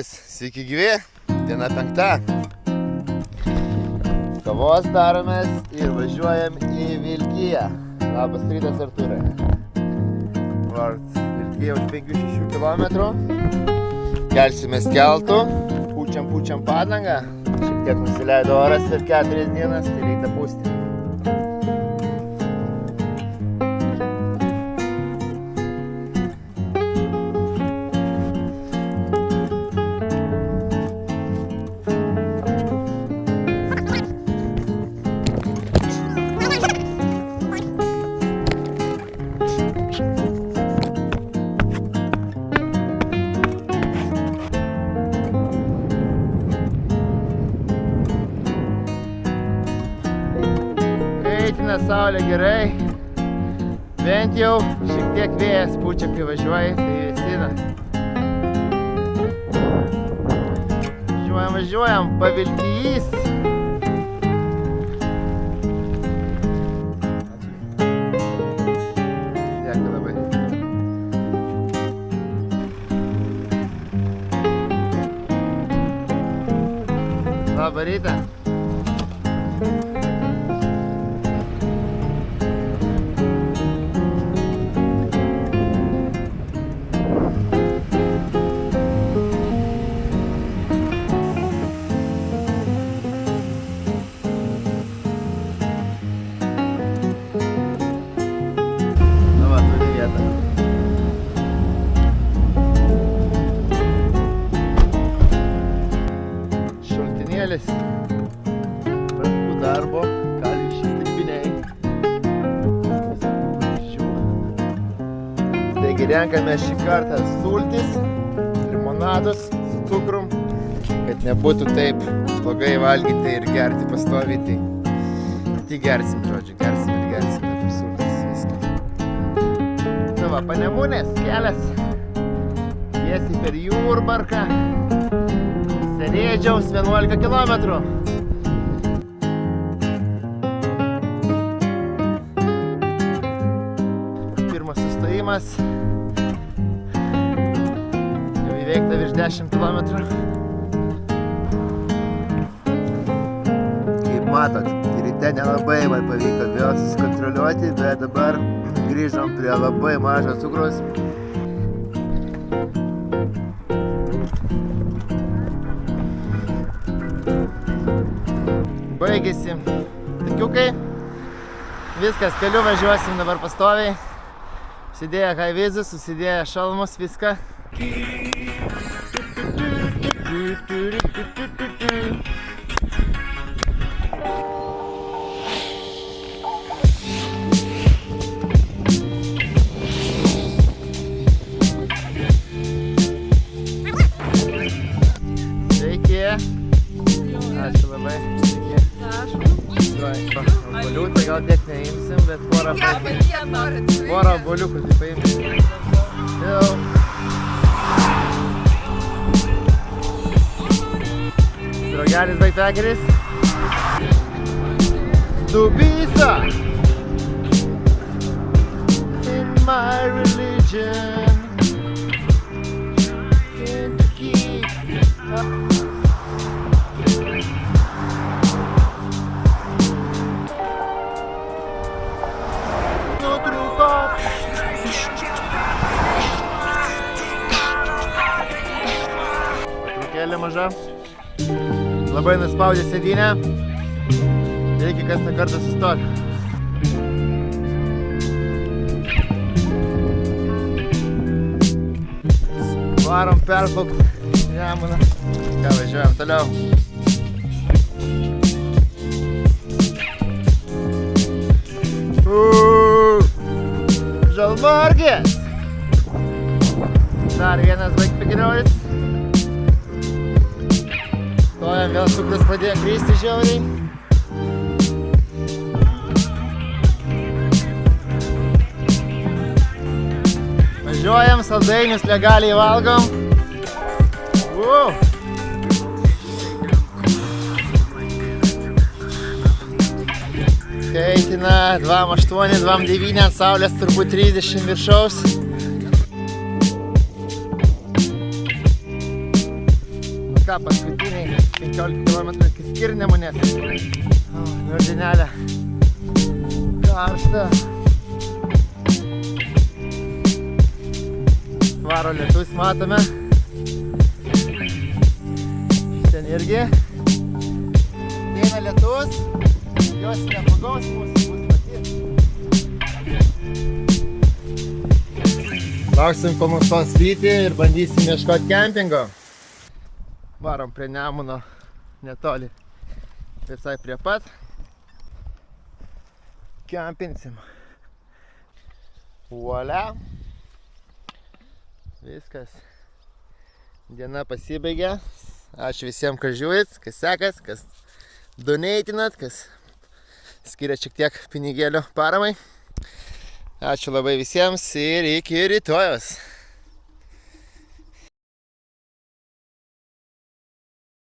Sveiki gyvi, diena 5. Kavos daromės ir važiuojam į Vilkiją. Labas rytas, Artūrai. Vilkija už 5-6 km. Kelsimės keltu, pučiam padangą. Šiek tiek nusileido oras per 4 dienas, tai reikia pūsti. Kaitina saulė gerai, bent jau šiek tiek vėjas pučia, kai važiuoji, tai vėsina. Važiuojam, Pavilkijys. Dėkui labai. Labą rytą. Šaltinėlis rankų darbo, gali išdirbiniai. Taigi renkame šį kartą sultis, limonadus su cukrum, kad nebūtų taip blogai valgyti ir gerti pastoviai. Tai gersim, žodžiu, gersim dabar sultis viską. Tai va, Panemunės kelias tiesiai per Jurbarką. Serėdžiaus 11 km. Pirmas sustojimas. Jau įveikta virš 10 km. Kaip matot, ryte nelabai man pavyko vėl susikontroliuoti, bet dabar grįžom prie labai mažo cukraus. Baigėsi takiukai. Viskas, keliu važiuosim dabar pastoviai. Susidėję haivizus, susidėję šalmus, viską. Sveiki. Ačiū labai. Obuolių tai gal tiek neimsim, bet porą obuoliukų tai paimsim. Jau. Drogelis baigpekeris. Dubysa. In my religion. Can't keep up. Trukėlė maža. Labai nuspaudė sėdynę. Reikia kas tą kartą sustoti. Varom perplaukt Nemuną. Ką, važiuojam toliau. Žalvargės. Dar vienas baigpekeris. Stojam, vėl cukrus pradėjo kristi žiauriai. Važiuojam, saldainius legaliai valgom. Kaitina 2,8, 2,9 ant saulės, turbūt 30 viršaus. ką, paskutiniai 15 km iki Skirnemunės. Nurdinelė. Karšta. Varo lietus matome. Ten irgi. Ateina lietus. Jos nepagaus mūsų, bus matyti. Lauksim, kol nustos lyti ir bandysim ieškoti kempingo. Varom prie Nemuno netoli. Visai prie pat. Kempinsim. Volia. Viskas. Diena pasibaigė. Ačiū visiems, kas žiūrit, kas sekas, kas doneitinat, kas skiria šiek tiek pinigėlių paramai. Ačiū labai visiems ir iki rytojos.